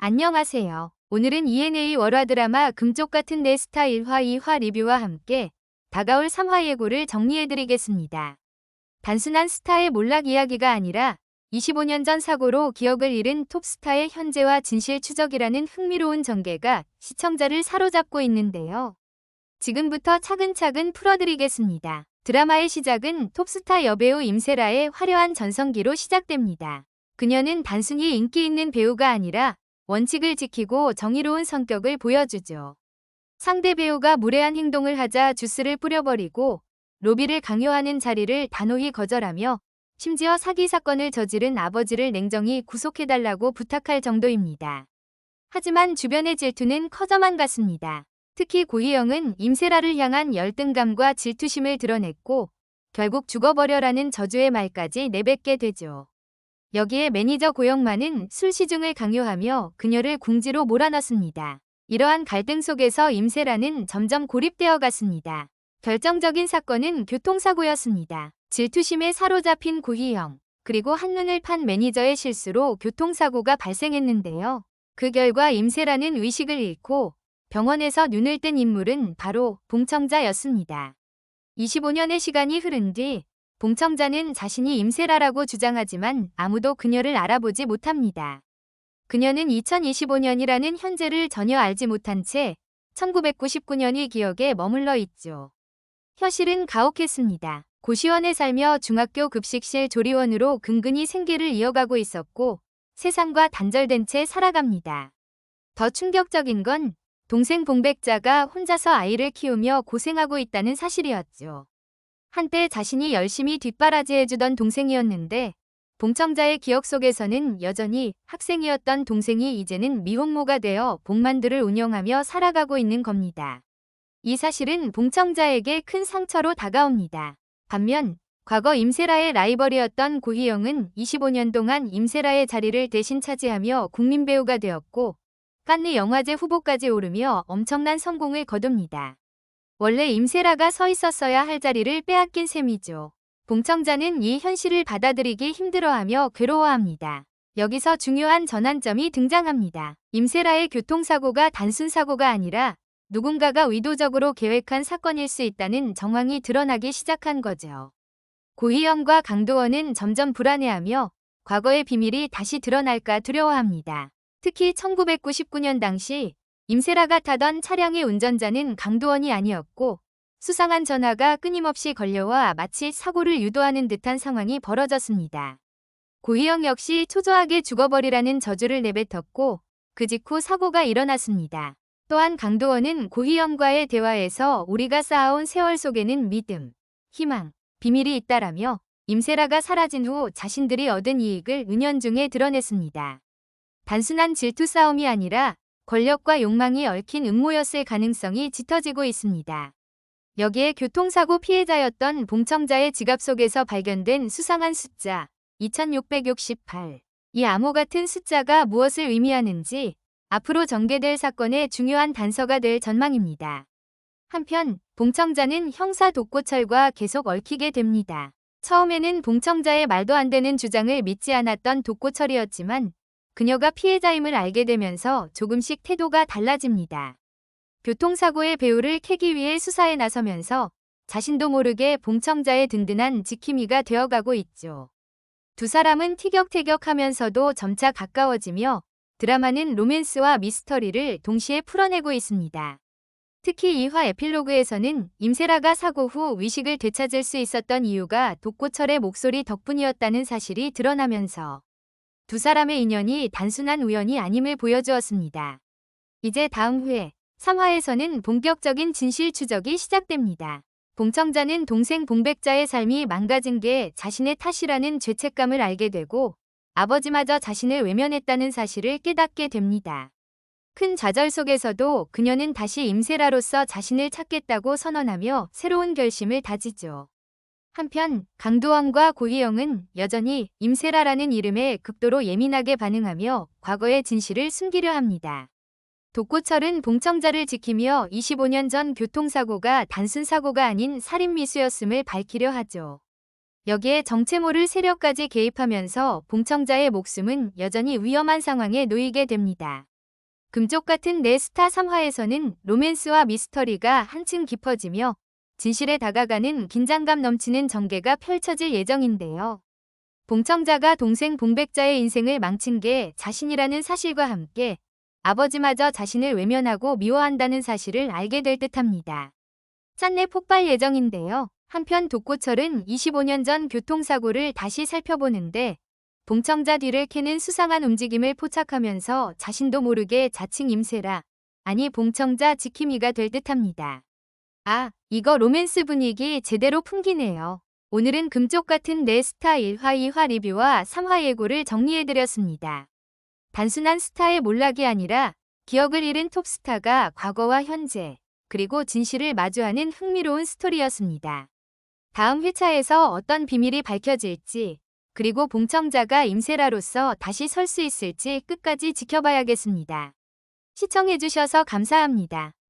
안녕하세요. 오늘은 ENA 월화 드라마 금쪽 같은 내 스타 1화 2화 리뷰와 함께 다가올 3화 예고를 정리해드리겠습니다. 단순한 스타의 몰락 이야기가 아니라 25년 전 사고로 기억을 잃은 톱스타의 현재와 진실 추적이라는 흥미로운 전개가 시청자를 사로잡고 있는데요. 지금부터 차근차근 풀어드리겠습니다. 드라마의 시작은 톱스타 여배우 임세라의 화려한 전성기로 시작됩니다. 그녀는 단순히 인기 있는 배우가 아니라 원칙을 지키고 정의로운 성격을 보여주죠. 상대 배우가 무례한 행동을 하자 주스를 뿌려버리고 로비를 강요하는 자리를 단호히 거절하며 심지어 사기 사건을 저지른 아버지를 냉정히 구속해달라고 부탁할 정도입니다. 하지만 주변의 질투는 커져만 갔습니다. 특히 고희영은 임세라를 향한 열등감과 질투심을 드러냈고 결국 죽어버려라는 저주의 말까지 내뱉게 되죠. 여기에 매니저 고영만은 술 시중을 강요하며 그녀를 궁지로 몰아넣습니다. 이러한 갈등 속에서 임세라는 점점 고립되어 갔습니다. 결정적인 사건은 교통사고였습니다. 질투심에 사로잡힌 고희영, 그리고 한눈을 판 매니저의 실수로 교통사고가 발생했는데요. 그 결과 임세라는 의식을 잃고 병원에서 눈을 뜬 인물은 바로 봉청자였습니다. 25년의 시간이 흐른 뒤 봉청자는 자신이 임세라라고 주장하지만 아무도 그녀를 알아보지 못합니다. 그녀는 2025년이라는 현재를 전혀 알지 못한 채 1999년의 기억에 머물러 있죠. 현실은 가혹했습니다. 고시원에 살며 중학교 급식실 조리원으로 근근히 생계를 이어가고 있었고 세상과 단절된 채 살아갑니다. 더 충격적인 건 동생 봉백자가 혼자서 아이를 키우며 고생하고 있다는 사실이었죠. 한때 자신이 열심히 뒷바라지해주던 동생이었는데 봉청자의 기억 속에서는 여전히 학생이었던 동생이 이제는 미혼모가 되어 복만두를 운영하며 살아가고 있는 겁니다. 이 사실은 봉청자에게 큰 상처로 다가옵니다. 반면 과거 임세라의 라이벌이었던 고희영은 25년 동안 임세라의 자리를 대신 차지하며 국민배우가 되었고 칸느 영화제 후보까지 오르며 엄청난 성공을 거둡니다. 원래 임세라가 서 있었어야 할 자리를 빼앗긴 셈이죠. 봉청자는 이 현실을 받아들이기 힘들어하며 괴로워합니다. 여기서 중요한 전환점이 등장합니다. 임세라의 교통사고가 단순 사고가 아니라 누군가가 의도적으로 계획한 사건일 수 있다는 정황이 드러나기 시작한 거죠. 고희영과 강도원은 점점 불안해하며 과거의 비밀이 다시 드러날까 두려워합니다. 특히 1999년 당시 임세라가 타던 차량의 운전자는 강도원이 아니었고 수상한 전화가 끊임없이 걸려와 마치 사고를 유도하는 듯한 상황이 벌어졌습니다. 고희영 역시 초조하게 죽어버리라는 저주를 내뱉었고 그 직후 사고가 일어났습니다. 또한 강도원은 고희영과의 대화에서 우리가 쌓아온 세월 속에는 믿음, 희망, 비밀이 있다라며 임세라가 사라진 후 자신들이 얻은 이익을 은연중에 드러냈습니다. 단순한 질투 싸움이 아니라 권력과 욕망이 얽힌 음모였을 가능성이 짙어지고 있습니다. 여기에 교통사고 피해자였던 봉청자의 지갑 속에서 발견된 수상한 숫자 2668. 이 암호 같은 숫자가 무엇을 의미하는지 앞으로 전개될 사건의 중요한 단서가 될 전망입니다. 한편 봉청자는 형사 독고철과 계속 얽히게 됩니다. 처음에는 봉청자의 말도 안 되는 주장을 믿지 않았던 독고철이었지만 그녀가 피해자임을 알게 되면서 조금씩 태도가 달라집니다. 교통사고의 배후를 캐기 위해 수사에 나서면서 자신도 모르게 봉청자의 든든한 지킴이가 되어가고 있죠. 두 사람은 티격태격하면서도 점차 가까워지며 드라마는 로맨스와 미스터리를 동시에 풀어내고 있습니다. 특히 2화 에필로그에서는 임세라가 사고 후 의식을 되찾을 수 있었던 이유가 독고철의 목소리 덕분이었다는 사실이 드러나면서 두 사람의 인연이 단순한 우연이 아님을 보여주었습니다. 이제 다음 회 3화에서는 본격적인 진실 추적이 시작됩니다. 봉청자는 동생 봉백자의 삶이 망가진 게 자신의 탓이라는 죄책감을 알게 되고 아버지마저 자신을 외면했다는 사실을 깨닫게 됩니다. 큰 좌절 속에서도 그녀는 다시 임세라로서 자신을 찾겠다고 선언하며 새로운 결심을 다지죠. 한편 강도원과 고희영은 여전히 임세라라는 이름에 극도로 예민하게 반응하며 과거의 진실을 숨기려 합니다. 독고철은 봉청자를 지키며 25년 전 교통사고가 단순 사고가 아닌 살인미수였음을 밝히려 하죠. 여기에 정체 모를 세력까지 개입하면서 봉청자의 목숨은 여전히 위험한 상황에 놓이게 됩니다. 금쪽 같은 내 스타 3화에서는 로맨스와 미스터리가 한층 깊어지며 진실에 다가가는 긴장감 넘치는 전개가 펼쳐질 예정인데요. 봉청자가 동생 봉백자의 인생을 망친 게 자신이라는 사실과 함께 아버지마저 자신을 외면하고 미워한다는 사실을 알게 될 듯합니다. 짠내 폭발 예정인데요. 한편 독고철은 25년 전 교통사고를 다시 살펴보는데 봉청자 뒤를 캐는 수상한 움직임을 포착하면서 자신도 모르게 자칭 임세라, 아니 봉청자 지킴이가 될 듯합니다. 아, 이거 로맨스 분위기 제대로 풍기네요. 오늘은 금쪽 같은 내 스타 1화, 2화 리뷰와 3화 예고를 정리해드렸습니다. 단순한 스타의 몰락이 아니라 기억을 잃은 톱스타가 과거와 현재, 그리고 진실을 마주하는 흥미로운 스토리였습니다. 다음 회차에서 어떤 비밀이 밝혀질지, 그리고 봉청자가 임세라로서 다시 설 수 있을지 끝까지 지켜봐야겠습니다. 시청해주셔서 감사합니다.